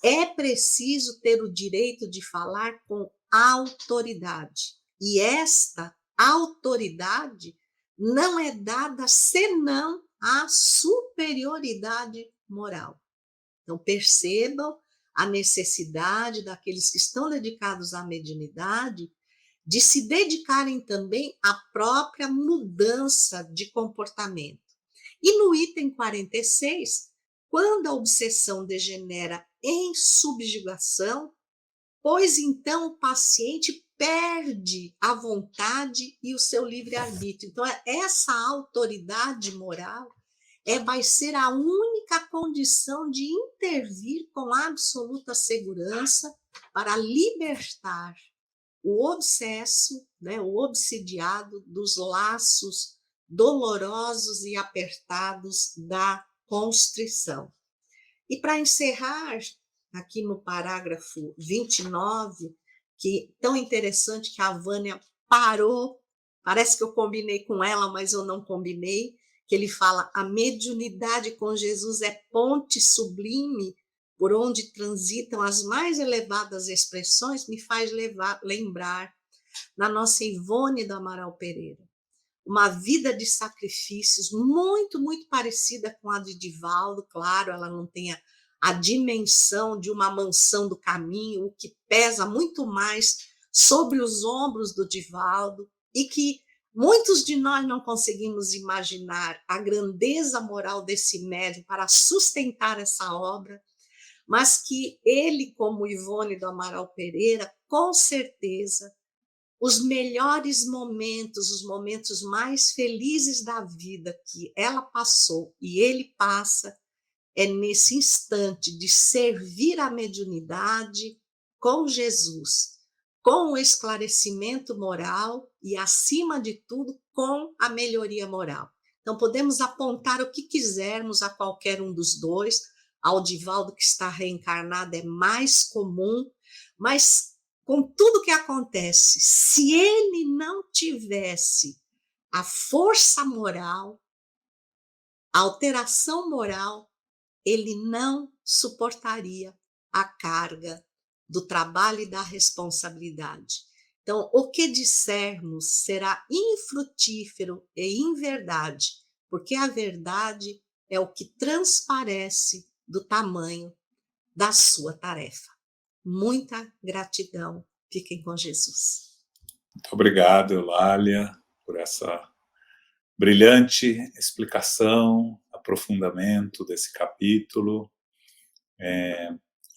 é preciso ter o direito de falar com autoridade. E esta autoridade não é dada senão à superioridade moral. Então, percebam a necessidade daqueles que estão dedicados à mediunidade de se dedicarem também à própria mudança de comportamento. E no item 46, quando a obsessão degenera em subjugação, pois então o paciente perde a vontade e o seu livre-arbítrio. Então, essa autoridade moral vai ser a única condição de intervir com absoluta segurança para libertar o obsesso, né, o obsidiado dos laços dolorosos e apertados da constrição. E para encerrar, aqui no parágrafo 29, que tão interessante que a Vânia parou, parece que eu combinei com ela, mas eu não combinei, que ele fala: a mediunidade com Jesus é ponte sublime por onde transitam as mais elevadas expressões, me faz lembrar na nossa Ivone do Amaral Pereira. Uma vida de sacrifícios muito, muito parecida com a de Divaldo, claro, ela não tem a dimensão de uma mansão do caminho, o que pesa muito mais sobre os ombros do Divaldo, e que muitos de nós não conseguimos imaginar a grandeza moral desse médium para sustentar essa obra, mas que ele, como Ivone do Amaral Pereira, com certeza, os melhores momentos, os momentos mais felizes da vida que ela passou e ele passa, é nesse instante de servir a mediunidade com Jesus, com o esclarecimento moral e, acima de tudo, com a melhoria moral. Então, podemos apontar o que quisermos a qualquer um dos dois. Ao Divaldo, que está reencarnado, é mais comum, mas com tudo que acontece, se ele não tivesse a força moral, a alteração moral, ele não suportaria a carga do trabalho e da responsabilidade. Então, o que dissermos será infrutífero e inverdade, porque a verdade é o que transparece do tamanho da sua tarefa. Muita gratidão. Fiquem com Jesus. Muito obrigado, Eulália, por essa brilhante explicação, aprofundamento desse capítulo.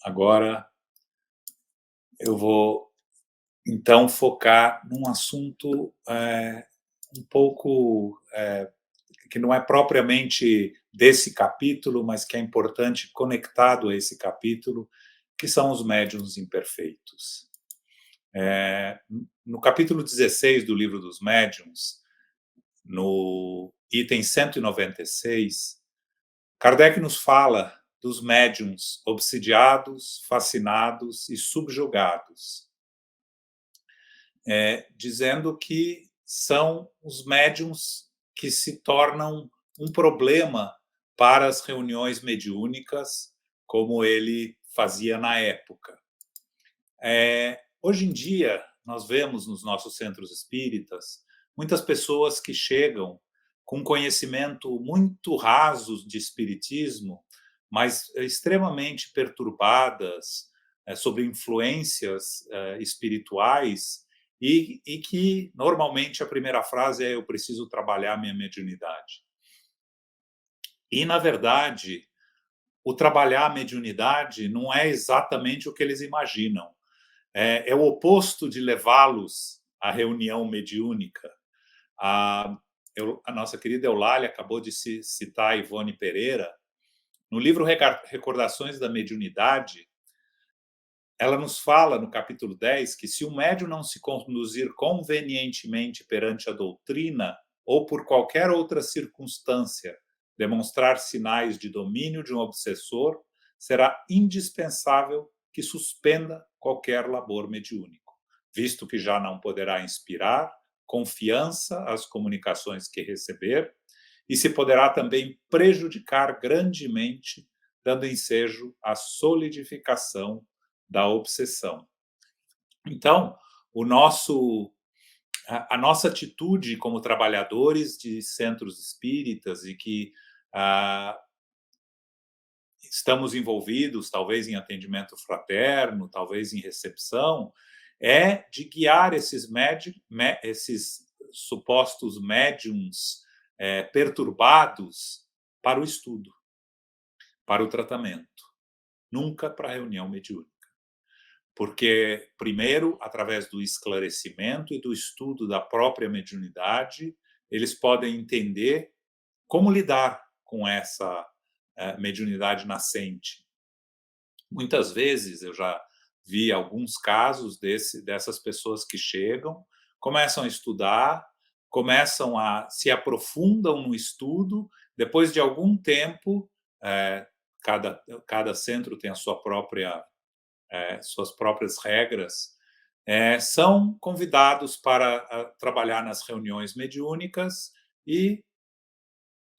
Agora eu vou, então, focar num assunto um pouco que não é propriamente desse capítulo, mas que é importante, conectado a esse capítulo, que são os médiuns imperfeitos. No capítulo 16 do Livro dos Médiuns, no item 196, Kardec nos fala dos médiuns obsidiados, fascinados e subjugados, dizendo que são os médiuns que se tornam um problema para as reuniões mediúnicas, como ele fazia na época. Hoje em dia, nós vemos nos nossos centros espíritas muitas pessoas que chegam com conhecimento muito raso de espiritismo, mas extremamente perturbadas sobre influências espirituais, e que normalmente a primeira frase é: eu preciso trabalhar minha mediunidade. E, na verdade, o trabalhar a mediunidade não é exatamente o que eles imaginam. É o oposto de levá-los à reunião mediúnica. A nossa querida Eulália acabou de citar a Ivone Pereira. No livro Recordações da Mediunidade, ela nos fala, no capítulo 10, que se o médium não se conduzir convenientemente perante a doutrina, ou por qualquer outra circunstância demonstrar sinais de domínio de um obsessor, será indispensável que suspenda qualquer labor mediúnico, visto que já não poderá inspirar confiança às comunicações que receber, e se poderá também prejudicar grandemente, dando ensejo à solidificação da obsessão. Então, a nossa atitude como trabalhadores de centros espíritas e que estamos envolvidos, talvez em atendimento fraterno, talvez em recepção, é de guiar esses supostos médiums perturbados para o estudo, para o tratamento, nunca para a reunião mediúnica. Porque, primeiro, através do esclarecimento e do estudo da própria mediunidade, eles podem entender como lidar com essa mediunidade nascente. Muitas vezes eu já vi alguns casos dessas pessoas que chegam, começam a estudar, se aprofundam no estudo, depois de algum tempo, cada centro tem a sua própria suas próprias regras, são convidados para trabalhar nas reuniões mediúnicas e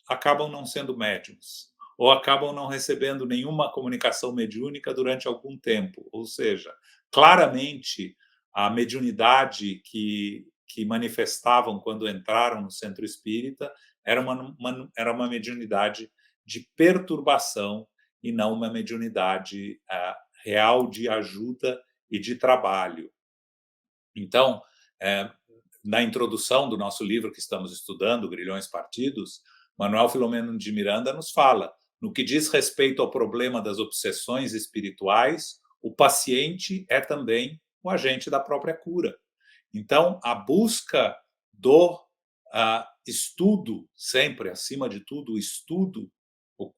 acabam não sendo médiuns, ou acabam não recebendo nenhuma comunicação mediúnica durante algum tempo. Ou seja, claramente, a mediunidade que manifestavam quando entraram no centro espírita era uma mediunidade de perturbação e não uma mediunidade real de ajuda e de trabalho. Então, na introdução do nosso livro que estamos estudando, Grilhões Partidos, Manuel Filomeno de Miranda nos fala: no que diz respeito ao problema das obsessões espirituais, o paciente é também o agente da própria cura. Então, a busca do estudo, sempre, acima de tudo, o estudo,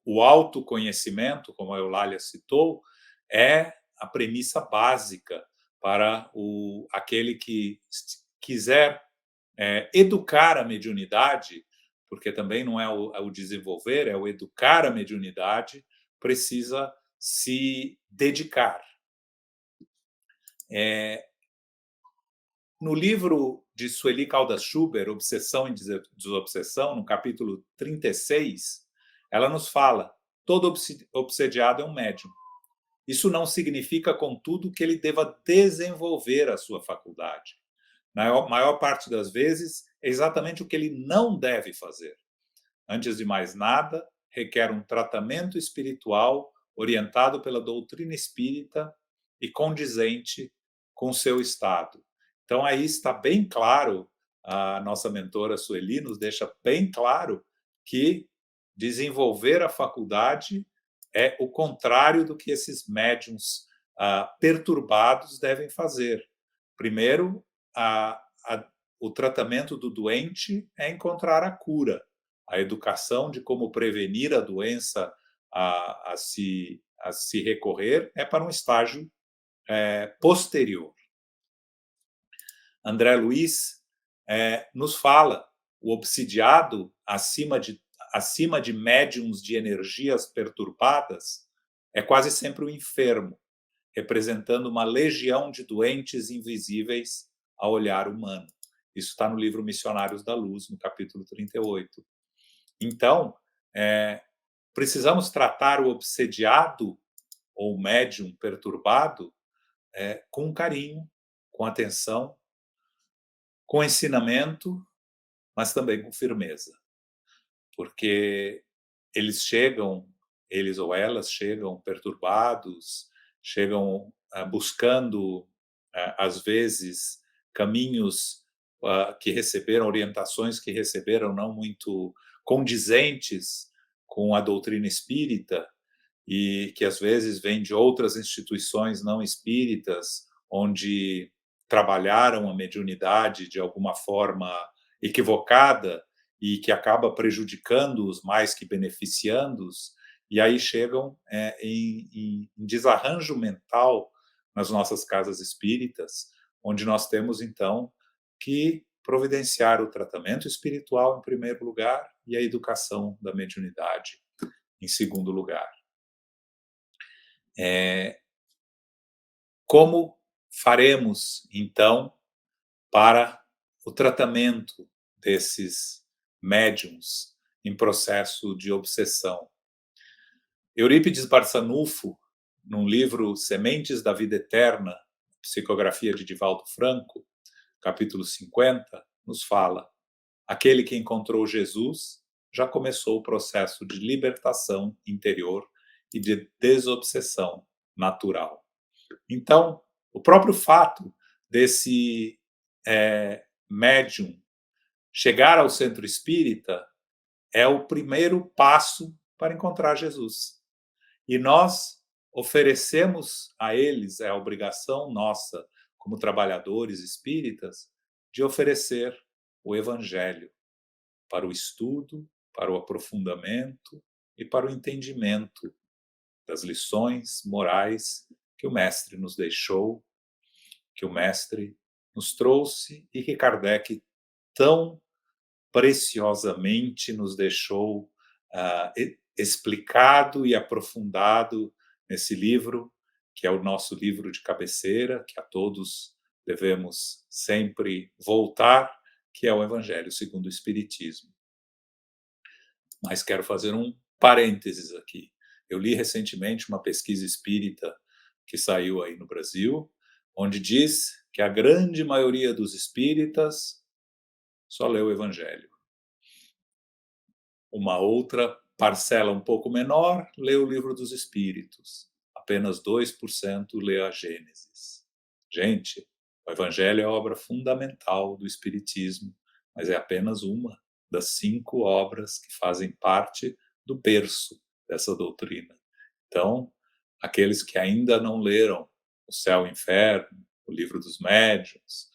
o autoconhecimento, como a Eulália citou, é a premissa básica para aquele que quiser educar a mediunidade, porque também não é o desenvolver, é o educar a mediunidade, precisa se dedicar. No livro de Sueli Caldas Schubert, Obsessão e Desobsessão, no capítulo 36, ela nos fala: todo obsediado é um médium. Isso não significa, contudo, que ele deva desenvolver a sua faculdade. Na maior parte das vezes, é exatamente o que ele não deve fazer. Antes de mais nada, requer um tratamento espiritual orientado pela doutrina espírita e condizente com seu estado. Então, aí está bem claro, a nossa mentora Sueli nos deixa bem claro que desenvolver a faculdade é o contrário do que esses médiuns perturbados devem fazer. Primeiro, o tratamento do doente é encontrar a cura, a educação de como prevenir a doença a se a se recorrer é para um estágio posterior. André Luiz nos fala, o obsidiado, acima de médiums de energias perturbadas, é quase sempre o enfermo, representando uma legião de doentes invisíveis ao olhar humano. Isso está no livro Missionários da Luz, no capítulo 38. Então, precisamos tratar o obsediado ou médium perturbado com carinho, com atenção, com ensinamento, mas também com firmeza. Porque eles ou elas chegam perturbados, chegam buscando, às vezes, caminhos que receberam, orientações que receberam não muito condizentes com a doutrina espírita, e que às vezes vêm de outras instituições não espíritas, onde trabalharam a mediunidade de alguma forma equivocada e que acaba prejudicando-os mais que beneficiando-os, e aí chegam em desarranjo mental nas nossas casas espíritas, onde nós temos, então, que providenciar o tratamento espiritual em primeiro lugar e a educação da mediunidade em segundo lugar. Como faremos, então, para o tratamento desses médiums em processo de obsessão? Eurípides Barçanufo, num livro Sementes da Vida Eterna, psicografia de Divaldo Franco, capítulo 50, nos fala: aquele que encontrou Jesus já começou o processo de libertação interior e de desobsessão natural. Então, o próprio fato desse médium chegar ao centro espírita é o primeiro passo para encontrar Jesus. E nós oferecemos a eles, é a obrigação nossa, como trabalhadores espíritas, de oferecer o Evangelho para o estudo, para o aprofundamento e para o entendimento das lições morais que o Mestre nos deixou, que o Mestre nos trouxe e que Kardec tão preciosamente nos deixou explicado e aprofundado nesse livro, que é o nosso livro de cabeceira, que a todos devemos sempre voltar, que é o Evangelho segundo o Espiritismo. Mas quero fazer um parênteses aqui. Eu li recentemente uma pesquisa espírita que saiu aí no Brasil, onde diz que a grande maioria dos espíritas só lê o Evangelho. Uma outra parcela um pouco menor lê o Livro dos Espíritos. Apenas 2% lê a Gênesis. Gente, o Evangelho é a obra fundamental do Espiritismo, mas é apenas uma das 5 obras que fazem parte do berço dessa doutrina. Então, aqueles que ainda não leram O Céu e o Inferno, o Livro dos Médiuns,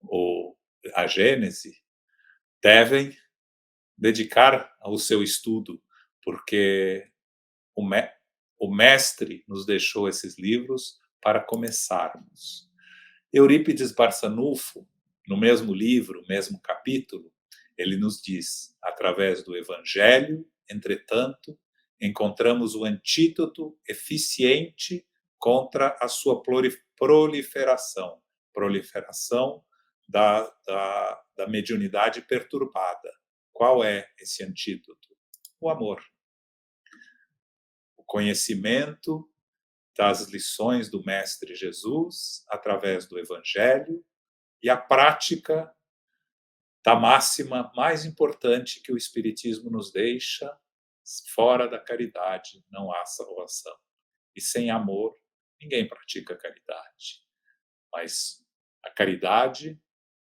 ou a Gênese, devem dedicar ao seu estudo, porque o Mestre nos deixou esses livros para começarmos. Eurípides Barçanufo, no mesmo livro, mesmo capítulo, ele nos diz: através do Evangelho, entretanto, encontramos o antídoto eficiente contra a sua proliferação da mediunidade perturbada. Qual é esse antídoto? O amor. O conhecimento das lições do Mestre Jesus através do Evangelho e a prática da máxima mais importante que o Espiritismo nos deixa: fora da caridade não há salvação. E sem amor, ninguém pratica caridade. Mas a caridade,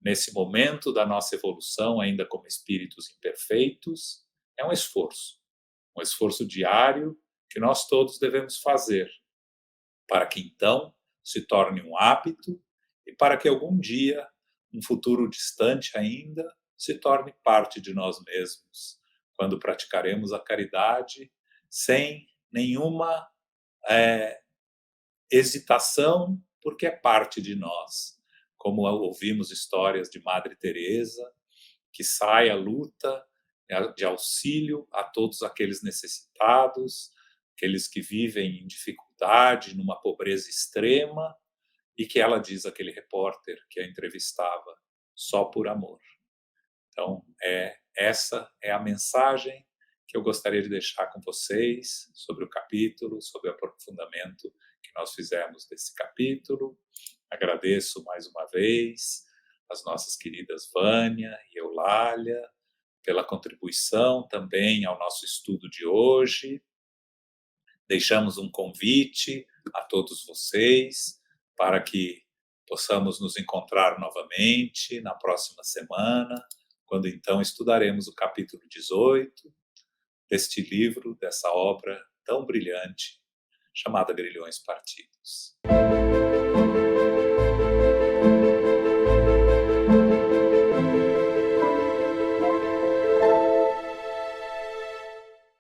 nesse momento da nossa evolução, ainda como espíritos imperfeitos, é um esforço diário que nós todos devemos fazer, para que então se torne um hábito e para que algum dia, um futuro distante ainda, se torne parte de nós mesmos, quando praticaremos a caridade sem nenhuma hesitação, porque é parte de nós. Como ouvimos histórias de Madre Teresa, que sai à luta de auxílio a todos aqueles necessitados, aqueles que vivem em dificuldade, numa pobreza extrema, e que ela diz àquele repórter que a entrevistava, só por amor. Então, essa é a mensagem que eu gostaria de deixar com vocês sobre o capítulo, sobre o aprofundamento que nós fizemos desse capítulo. Agradeço mais uma vez as nossas queridas Vânia e Eulália pela contribuição também ao nosso estudo de hoje. Deixamos um convite a todos vocês para que possamos nos encontrar novamente na próxima semana, quando então estudaremos o capítulo 18 deste livro, dessa obra tão brilhante, chamada Grilhões Partidos.